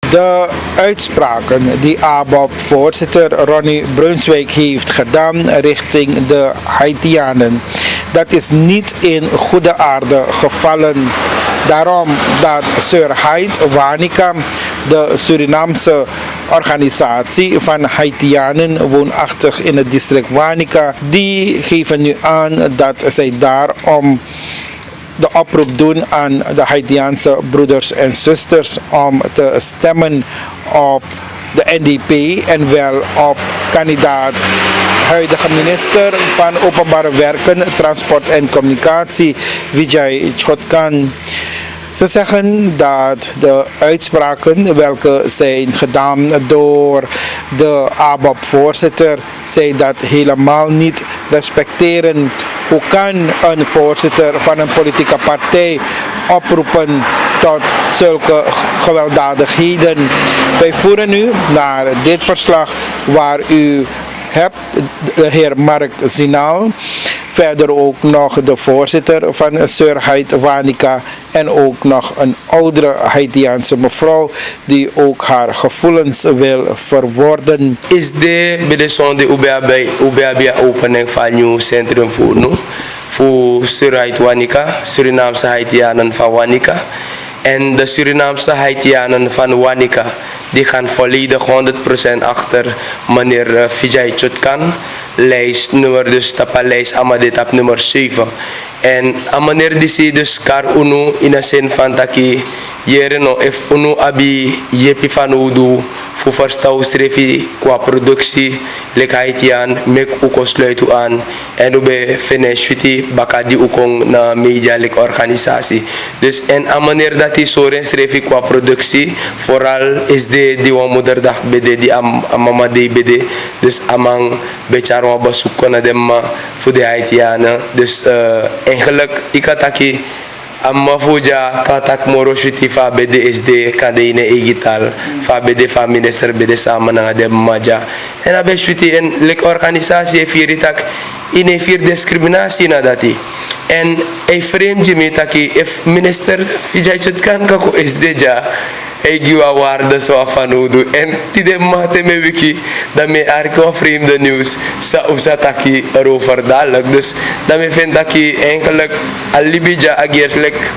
De uitspraken die ABOP-voorzitter Ronnie Brunswijk heeft gedaan richting de Haitianen, dat is niet in goede aarde gevallen. Daarom dat Sir Hait Wanika, de Surinaamse organisatie van Haitianen woonachtig in het district Wanika, die geven nu aan dat zij daarom de oproep doen aan de Haitiaanse broeders en zusters om te stemmen op de NDP en wel op kandidaat huidige minister van Openbare Werken, Transport en Communicatie, Vijay Chotkan. Ze zeggen dat de uitspraken welke zijn gedaan door de ABOP-voorzitter, zij dat helemaal niet respecteren. Hoe kan een voorzitter van een politieke partij oproepen tot zulke gewelddadigheden? Wij voeren nu naar dit verslag waar u hebt de heer Mark Zinaal, verder ook nog de voorzitter van Sir Hait Wanika en ook nog een oudere Haitiaanse mevrouw die ook haar gevoelens wil verwoorden. Is de bedesson de UBAB opening van nieuw centrum voor Sir Hait Wanika, Surinaamse Haitianen van Wanika. En de Surinaamse Haitianen van Wanika die gaan volledig 100% achter meneer Vijay Chotkan. Lijst nummer, dus lijst Amadetap nummer 7. En a meneer die dus kar unu in een zin van taki jereno if unu abi jepi van udu voor verstouwstrefi qua productie lek Haitian mek uko sluit aan en ube finish witi bakadi ukong na media lek organisatie. Dus en a meneer dat is soren strefi qua productie vooral is de die wan moederdag bede die mama de bede dus amang becharwa basukko na dem voor de Haitianen. Dus eigenlijk ik had taki amma fuja katak moro shuti fa BDSD kadeine egital fa BD fa minister BD sama na de maja en abe shuti en lek organisatie firitak ine fir discriminatie na dati en e frame jimi taki if minister Vijay Chotkan kako SD ja e giwa warda so afanudu en tide mate me wiki da me arko frame the news sa usataki erover dadelijk dus da me vind taki eigenlijk alibija agerlek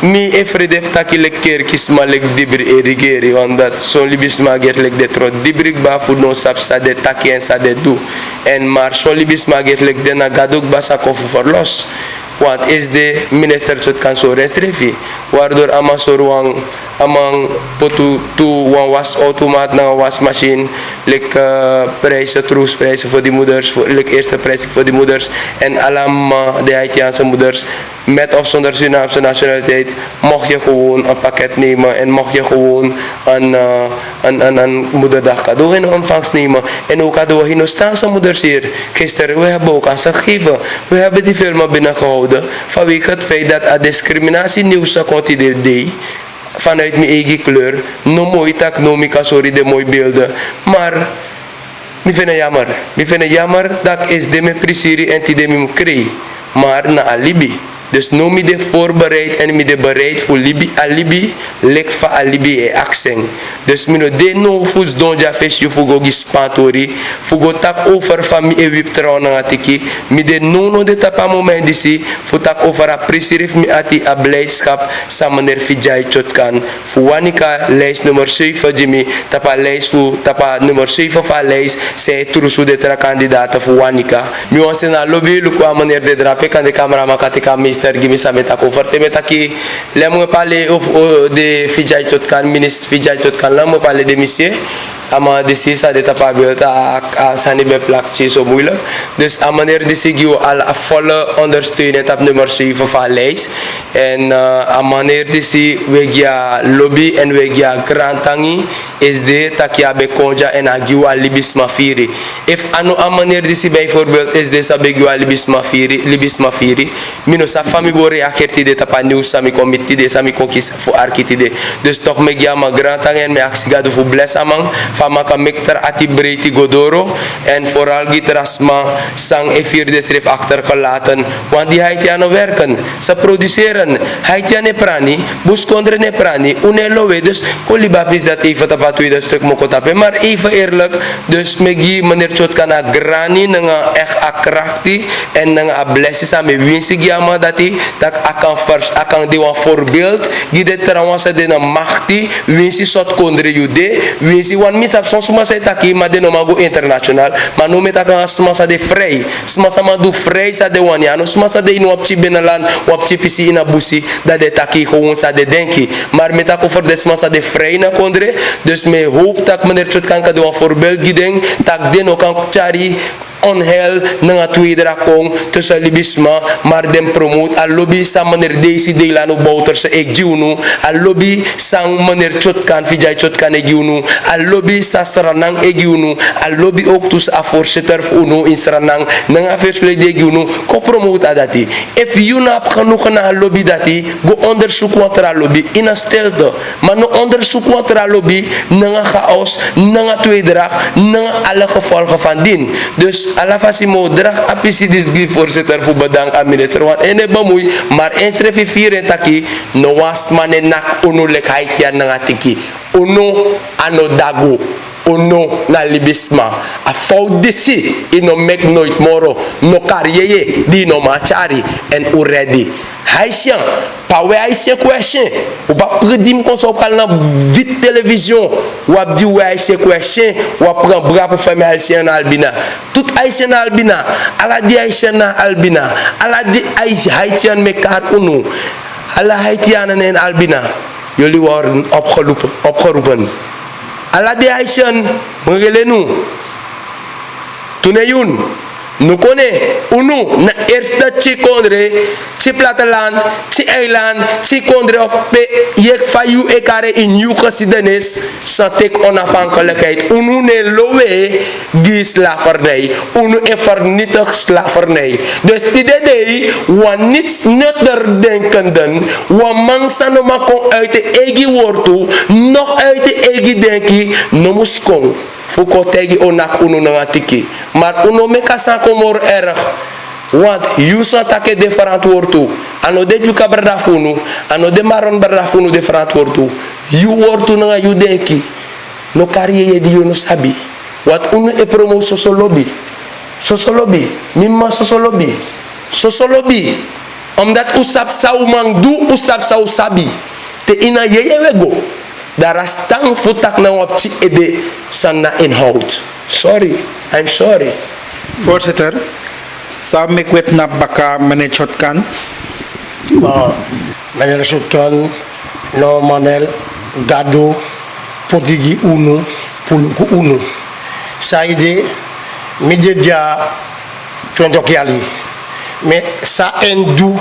mi efredef taki lek keer kisma lek dibri erigeri want dat son libisma gerlek de tro dibri ba fu no sap sa de taki en sa de du en maar son libisma gerlek de na gaduk basa kofu verlos want is de minister Chotkan so restrefi waardoor amasoruang amang potu tu wan was automaat na was machine lek prijzen troesprijzen voor die moeders lek eerste prijs voor die moeders en alam de Haitiaanse moeders met of zonder Surinaamse nationaliteit mocht je gewoon een pakket nemen en mocht je gewoon een moederdag cadeau in ontvangst nemen en ook hadden we Hindoestaanse moeders hier gisteren we hebben ook aan ze gegeven we hebben die filmen binnengehouden vanwege het feit dat er discriminatie nieuws komt idee vanuit mijn eigen kleur, no mooi tak, no mika sorry de mooie beelden, maar ik vind het jammer dat is de me prisiri en die de me krijg, maar na alibi. Dus nu mi de voorbereid en mi de bereid voor alibi, lek fa alibi e accent. Dus mi no de no fus donja fesje fugo gispantori, fugo tak over van mi e wip trouwen atiki, mi de no de tapa moment disi, fu tak over a prisirif mi ati a blijdschap sa meneer Vijay Chotkan. Fu Wanika lijst nummer 7 Jimmy, tapa lijst fu tapa nummer 7 van lijst, zij trusu de tra kandidaten fu Wanika. Mi wansen na lobby lukwa meneer de drape kan de camera makatika meester gimi sa metak over te metaki lem parler de Vijay Chotkan ministre Vijay Chotkan lem parler de monsieur ama disi sa de tapabil ta sani be plak ci so moeilijk dus a meneer disi giu al a volle ondersteuning op nummer 7 van lijst en a meneer disi wegia lobby en wegia grantangi is de takia be konja en a giu al libisma firi if anu a meneer disi bijvoorbeeld is de sa be giu al libisma firi mino sa fami bo reagerti de tapa news sami committee de sami konkis fu arkiti de dus toch me gia ma grantangi en me aksi gadu fu bless amang van maka mekter ati breiti godoro en vooral gitrasma sang e vierde schrift achtergelaten, want die Haitianen werken, ze produceren. Haitianen prani, buskondre ne prani, unelowe, dus kolibap is dat even tapat tweede stuk mokotape, maar even eerlijk, dus megi meneer Chotkan a grani nga echt a krachti en nga a blessi sa me winsi giama dati, tak akan di wan voorbeeld, gide trouwens de na machti, winsi sot kondre jude, winsi wan misap son suma sa taki, ma de no mago international, ma no metakan suma sa de vrij, suma sa ma du vrij sa de wani, ano suma sa de inu wapchi benalan, wapchi pisi ina busi, dat de taki gewoon sa de denki, maar metako voor de suma sa de vrij na kondre, dus me hoop tak meneer Chotkan ka de wan voorbeeld gideng, tak de no kan chari, onheil nga tweede rakong tussen libisma maar dem promote a lobby sa meneer Daisy Delano Bouter sa egjiunu a lobby sang meneer Chotkan Vijay Chotkan egjiunu a lobby sa Sranang egjiunu a lobby ook tus a voorzitter uno in Sranang nga verslede egjiunu ko promote adati if you nap genoeg na lobby dati go onderzoek wat er lobby in a stilte maar no onderzoek wat er lobby nga chaos nga tweede rak nga alle gevolgen van dien dus ala fasimo drag apisi disgi voorzitter voor bedank aan minister want ene bamoei maar instrefi vier taki no was mane nak uno lek Haitian nga tiki uno ano dago uno na libisma a fout disi ino mek nooit moro no karyeye di no machari en uredi Haitien pawe Haitien question ou pas predim kon so pral na vite télévision ou ap di ouais Haitien question ou ap prend bras pour faire Haitien na albina tout Haitien na albina ala di Haitien na albina ala di Haitien me kar unu ala Haitian en albina yoli war opgeroepen ala di Haitien mengele nu tuneyun nu kone unu na eerste ci kondre ci platteland ci eiland ci kondre of pe yek fayu ekare in nieuw geschiedenis sa tek onafhankelijkheid unu ne lowe gi slavernij unu e vernietig slavernij dus die idee wa niets nutter denkenden wa mangsano ma kon uit de egi wortu nog uit de egi denki no muskong fuko tegi onak unu na tiki maar unu meka sa komor erg want you sa take different wortu ano de juka berdafunu ano de maron berdafunu different wortu you wortu na you denki no carrière di you no sabi wat unu e promo sosolobi mimma sosolobi omdat usap sau mangdu usap sau sabi te ina yeye wego daar stang futak na wapchi ede sanna inhoud. I'm sorry. Voorzitter, samen met wet na baka meneer Chotkan. Meneer Chotkan, no manel, gado, podigi unu, puluku unu. Saide, midje dia, twentokiali. Mais ça endu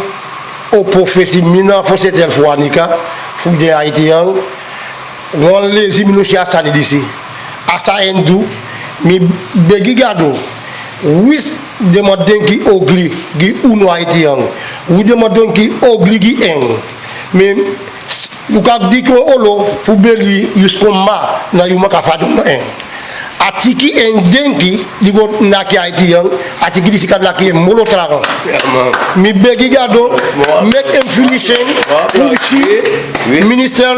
au prophétie mina fossetel fouanika, foude haïtien. Gon lezi minushi asani disi asa endu mi begi gado wis de modenki ogli gi uno haitian wi de modenki ogli gi en mais lukak diko olo pubeli yuskomba na yuma ka fado no en atiki en denki digo naki haitian atiki disi kan naki molo trago mi begi gado make inflation minister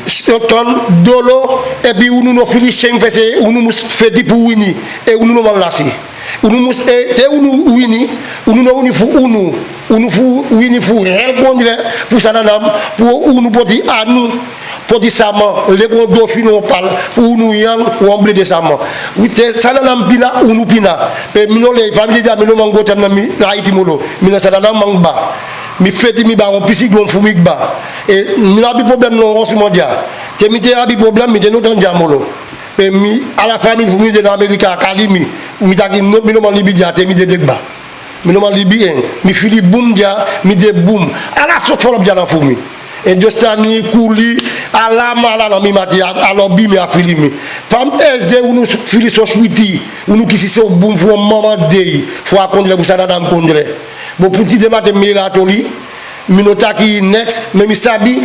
Stockton dolo e bi unu no finishing fese unu mus fedi pu wini e unu no malasi unu mus e te unu wini unu no uni fu unu fu wini fu hel bondre fu sananam pu unu poti anu poti sama le bon do fino pal unu yang womble de sama wite sananam pina unu pina pe mino le famille da mino mango tan mi haiti molo mina sananam mangba mi feti mi ba on pisik mon fumik ba et mi la bi problème no rosu mondia te mi te abi problème mi de no tan jamolo et mi à la famille fumi de America kalimi mi ta ki no mi no man libi dia te mi de degba mi no man libi en mi fili boom dia mi de boom ala so folop dia na fumi et dostani kuli ala mala na mi mati alo bi mi afili mi fam sd unu fili so sweetie unu kisi so boom fo mama dey fo akondre bu sana dam kondre bo puti de mate milatoli minotaki next memi sabi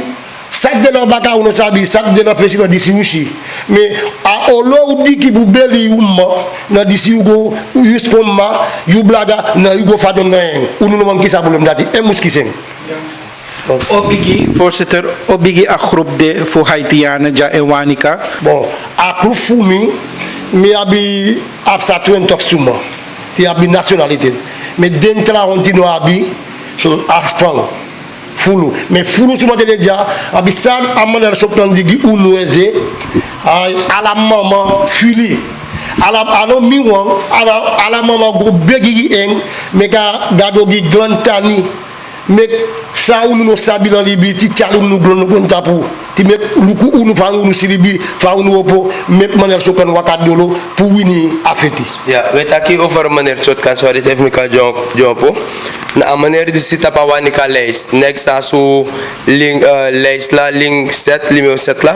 sak de la baka uno sabi sak de la festival disi ushi mais a olo udi ki bu beli umma na disi ugo yus komma yu blaga na ugo fadon na en unu no man kisa bulum dati emus kisen Obigi, voorzitter, Obigi a groep de voor Haitianen ja en Wanica. bon a ku fumi mi abi absa 20 suma ti abi nationalité mais dentra ontino abi aspang fulu mais fulu suma de ja abi san amana soptan digi unueze ay ala mama fili ala miwang ala mama go begi en mega gadogi glantani mek sa unu no sabila libi ti chalum nu glono gontapu ti mek luku unu fa unu siribi fa unu opo mek maner sokan wakat dolo pour wini afeti Ja, we taki over meneer Chotkan, sorry, het heeft me kan jumpo. Na meneer die zit op Wanica lijst. Next asu link lijst la link set limeo set la.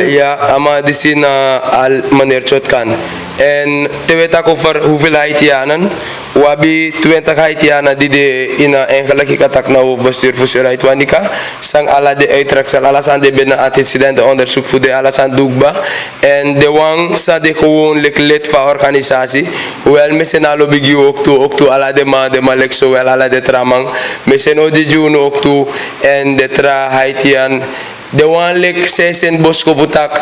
Ja, ama die zit na al meneer Chotkan. En te weten over hoeveel Haitianen. We hebben 20 Haitianen die in een eigenlijk attack na hoofdbestuur voor Surit Wanica. Sang alla de uittreksel, alles aan de binnen antecedentenonderzoek voor de alles aan doekba. En de wang sa de gewoon lid van organisatie. Hoewel mensen al bigi ook toe alla de ma lek zo wel alla de tramang. Mensen o di juno ook toe en de tra Haitian. De wang lek 16 bosko butak.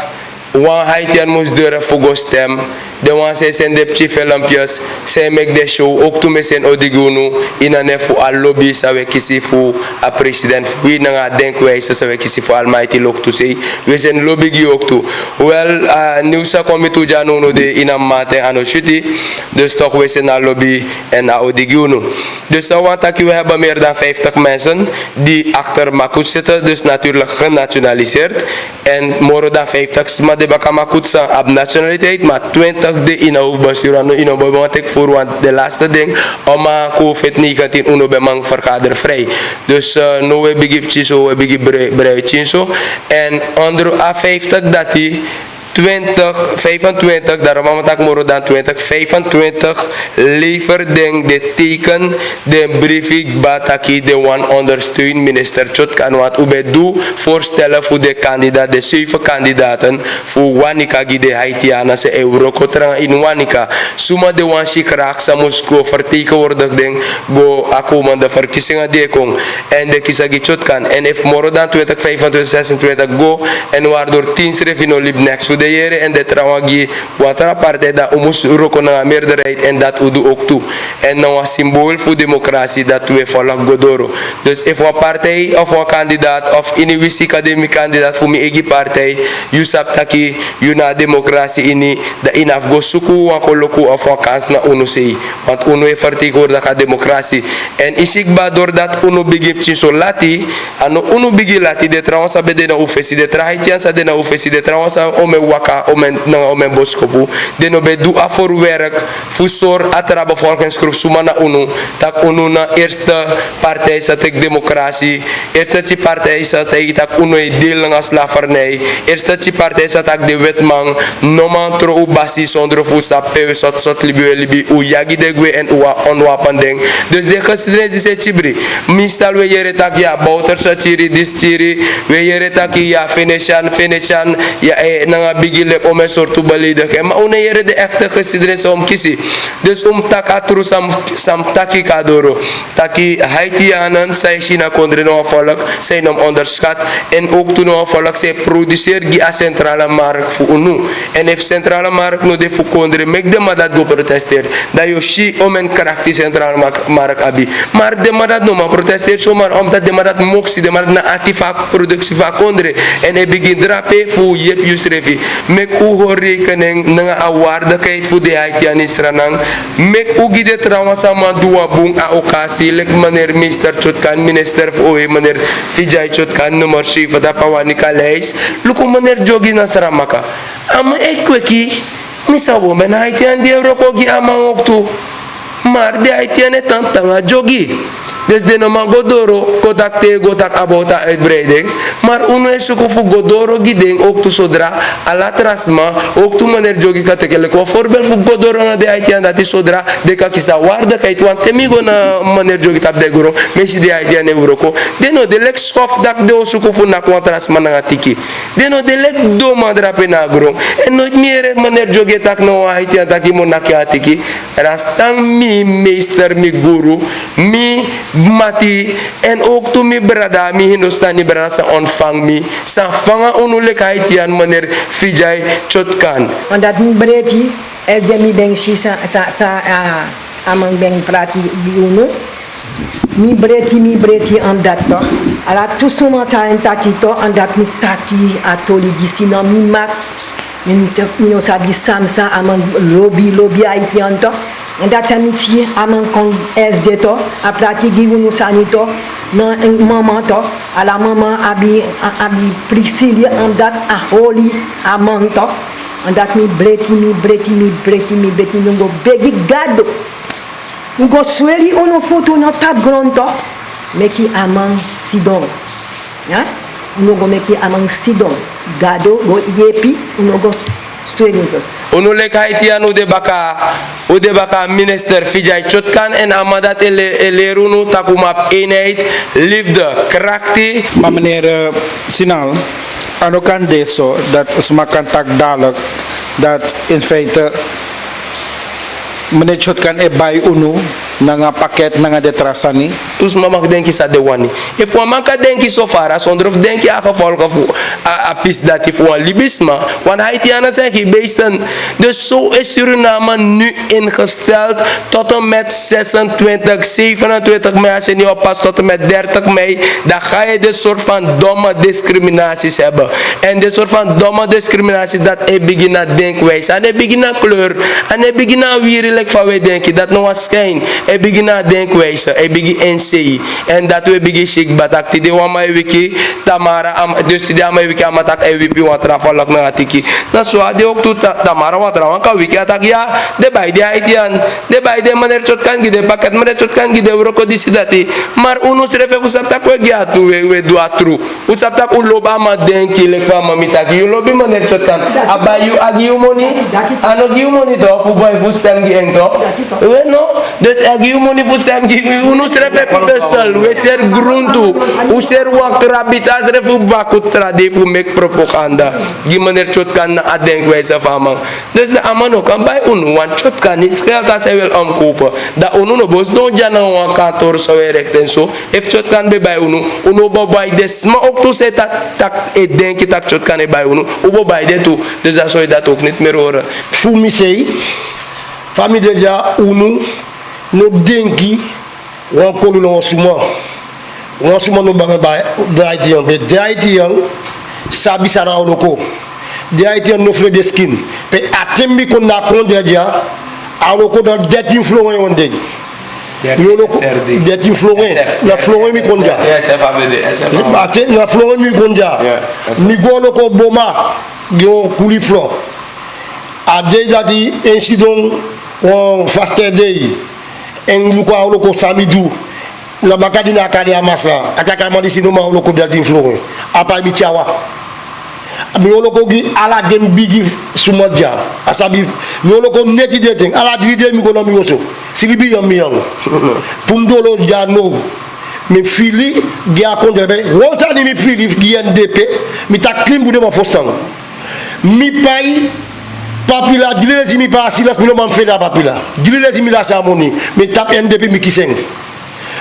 Wan Haitian moest durven voor stem. De wan zij zijn de chief lampjes. Zij make de show. Ook toen met zijn odigunu. In een voor al lobby. Zou we kiezen voor a president. Wie na denkwijze zou we kiezen voor almighty lok toe say. We zijn lobby ook toe. Wel nieuws komt toe janu de in een mate aan het shooty. Dus toch we zijn al lobby en a odigunu. Dus we hebben meer dan 50 mensen die achter Makut zitten. Dus natuurlijk genationaliseerd. En more dan 50 maar de bakamakut op nationaliteit, maar 20 de in hoofdbestuur aan in wat ik voor want de laatste ding om COVID-19 unobemang vergadervrij. Dus nu we begin zo we begin breutje zo en onder A50 dat die 25, daarom hebben we more dan 25 leverding de teken, de briefing bataki de one ondersteun minister Chotkan wat ube doe voorstellen voor de kandidaat, de 7 kandidaten voor Wanica die de Haitianen se Eurocotrang in Wanica. Suma de one si graag sa Moskou vertegenwoordigd ding go akomende verkiezingen dekong en de kisagi Chotkan en if more dan 20, 25, 26 go en waardoor 10 revino lib next voor de jaren en de trouwagi wat partij dat omus rokona meerderheid en dat we doen ook toe en nou een symbool voor democratie dat we volg godoro. Dus if een partij of een kandidaat of in een academie kandidaat voor mijn eigen partij you saptaki you na democratie in de in afgo suku wan koloku of een kans na uno sei want uno e vertegenwoordigt democratie en isikba doordat uno begin chinso lati ano uno begin lati de trouwens abede na ufesi de Haitian sa de na ufesi de trouwens ome waka omen boskopu de no be do voor werk voor zorg atra bevolkingsgroep sumana unu tak unu na eerste partij sa tek democratie eerste chi partij sa tak unu e deel nga slavernij eerste chi partij sa tak de wetman no man tro u basi zonder voor sa pe sot libi u yagi de gwe en u onwapending dus de geschiedenis is chibri mistal we yere tak ya bouter sa chiri dis chiri we yere tak ya Venetian ya nanga bigile om een soort te beledigen. Maar wanneer de echte geschiedenis om kiezen. Dus tak atru sam taki kadoro. Taki Haitianen, zij China kondre no volk, zijn om onderschat. En ook toen no volk, zij produceert die centrale markt voor unu. En if centrale markt no de voor kondre, make de maar dat go protesteer. Dat je shi om een kracht die centrale markt abi. Maar de maar dat no maar protesteer zomaar omdat de maar dat moxie, de maar dat na actieve productie van kondre. En hij begint drapen voor je Yusrevi. Mek u rekening na waardigheid voor de Haitianis ranang. Mek u gide trouwens sama dua bung a okasi lek meneer Mr. Chotkan minister voor meneer Vijay Chotkan nummer 7 da Wanica lijst. Luko meneer Jogi Nasramaka. Ama ekweki misa women Haitian de Eurokogi ama oktu. Maar de Haitian tantanga Jogi. Dus de normaal godoro, kotak te gotak about de uitbreiding. Maar uno is ook voor godoro giding, ook to zodra, alatrasma, ook to meneer Jogi katekele. Kwa voorbeeld voor godoro na de Haitian, dat is zodra, de kakisa waardigheid, want temigo na meneer Jogi tap de goro, mensen die Haitian euroko. De no, de lek schof dak de osuko voor na kwatrasma na tiki. De no, de lek do madrape na goro. En nooit meer meneer Jogi tak no Haitian tak imo na tiki. Rastang mi meester, mi guru, mi mati, en ook to mi brada, mi Hindustani brada sa ontvang mi, sa vanga onulek Haitian meneer Vijay Chotkan. Omdat mi bereti, mi beng si sa amang beng prati biuno, mi bereti omdat to, ala tout suma ta en taki to, omdat mi taki atoli distina mi mak, mi no sabi samsa amang lobby Haitian to, omdat sa mi ti amang kong SD to, a prati giuno sani to, na mama to, ala mama abi Priscilla omdat a holy amang to, omdat mi breti nungo begi gado, nungo sweli ono foto na tat gronto, meki amang sidon, ya, nungo meki amang sidon, gado go yepi, nungo sweli to. Uno lek Haitian ude baka minister Vijay Chotkan en amadat elerunu takumap eenheid, liefde, krakti. Maar meneer Sinal, aan ook aan deze, dat is maar contact dadelijk, dat in feite meneer Chotkan bij UNO, nanga pakket, nanga detrasani. Dus mama denki sa de wani. If mama ka denki so far, zonder of denki a gevolgen voor a pis dat voor libisma, want Haitianen zeggen beesten. Dus zo is Suriname nu ingesteld tot en met 26, 27 mei, als je niet oppast tot en met 30 mei, dan ga je dit soort van domme discriminaties hebben. En dit soort van domme discriminaties dat je begint naar denkwijze, en je begint naar kleur, en je begint naar wierelijk van wij denken, dat nog was schijn. Je begint naar denkwijze, je begint NCI. En dat we beginnen shik batak. Tide wama wiki, Tamara, dus tide wama wiki amatak EWP wat rafalak na atiki. Na so ade ook tu Tamara wat rawanka wiki atak ya, de bij de Haitian, de bij de meneer Chotkan gide, paket meneer Chotkan gide, uroko disidati. Maar uno srefe usaptak we giatu we do atru. Usaptak uloba ma denki lek fa mamitaki. You lobi meneer Chotkan. Abayu agiu money, ano giu money to, fu boy fu stem gi engto. We no, dus agiu money fu stem gi, uno srefe pesel, we ser gruntu, u ser wakrabita srefe bakut tradi fu make propaganda. Gi meneer Chotkan na adenkwijze van man. Dus de amano kan bij uno, want Chotkan niet geld als hij wil omkopen. Dat uno no bos don jana wan kantor zo werkt en zo. If Chotkan bij uno bij des, maar ook toe zet dat ik denk dat Chotkan bij uno, ubo bij de toe. Dus dat zou je dat ook niet meer horen. Voor mij zei, famille de uno, no denki, wan kolu no suma. Wan suma no baga bij Haitian, be Haitian, sabi sana oloko. De Haitian no fle de skin. Pe atembi kon na kondre dia, aloko dan 13 flowen yon degi. Yoloko 13 flowen, na flowen mi konja. SF ABD, na flowen mi konja. Mi goloko boma, gyo kuli flo. A day dati incident on faster day. En luko aloko samidu. Na bakadi na kali amasla. Ataka mandi sinoma aloko 13 flowen. Apa mi chawa. Mi oloko gi ala dem bigi sumadja asabi mi oloko neti dating ala diride mi kono mi woso silibi yam mi yang pundolo jano mi fili gi akondre be wonsa ni mi fili gi NDP mi taklim bude ma fosang mi pay papila dilezi mi pa silas mi no man feda papila dilezi mi la samoni mi tap NDP mi kiseng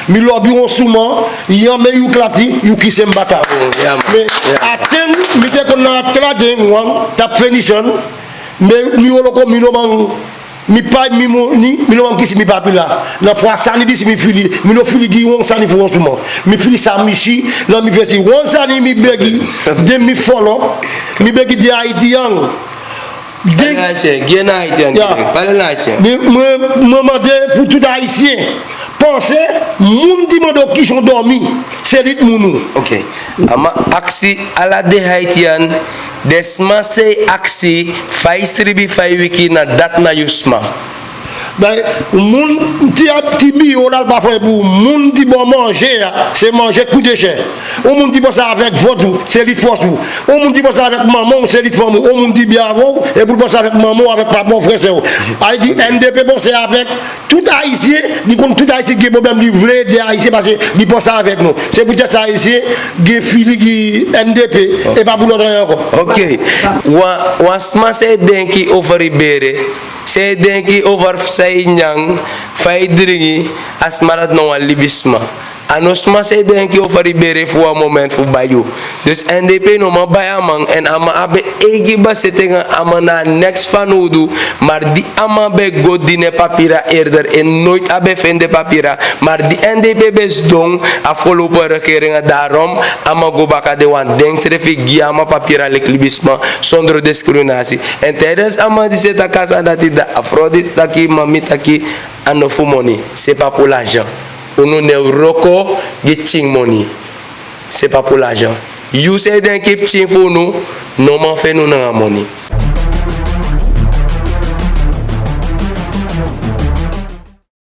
mi lobby on souvent yame yu klati yu kisem bata mais aten mi te ko na trade ngwan tap finition mais mi woloko mi no man mi pa mi mo ni mi no man kisi mi papila na fois sani dis mi fili mi no fili gi won sani fo souvent mi fili sa michi na mi vesi won sani mi begi de mi follow mi begi di Haitian Gena Haitian, parle Haitien. Maman pour tout Haïtien. Pensez, moun di mando qui sont dormis, c'est dit mounou. Ok. Ama aksi ala de Haitian, desma se aksi faistribi fai wiki na dat na yusma. Ben, moun ti bio là pas fait pour moun ti bon manger, c'est manger coûte cher. On moun dit pas ça avec votre, c'est lit force. On moun dit pas ça avec maman, c'est lit forme. On moun dit bien avant et pour pas ça avec maman, avec papa, frère c'est. Haïti NDP bon c'est avec tout haïtien, dit comme tout haïtien qui problème lui veut des haïtiens parce que dit pas ça avec nous. C'est pour ça haïtien qui fili qui NDP et pas pour l'autre encore. OK. Wa smase denki over ibere. Se denki over say nyang fay dringi asmarat no libisma. Anos smase denki over ibere fu a moment fu bayu. Dus NDP no ma bayamang en ama abe egi ba setenga ama na next fanudu maar di ama be godine papira eerder en nooit abe vende papira maar di NDP bes dong afgelopen regering daarom ama go baka de wan denkserefi giama papira leklibisma zonder discriminatie en tijdens ama di seta casa dati da afrodis taki mami taki anofu money c'est pas pour l'argent uno ne roko getting money c'est pas pour l'argent you say den keep ching for no no man fait nous na money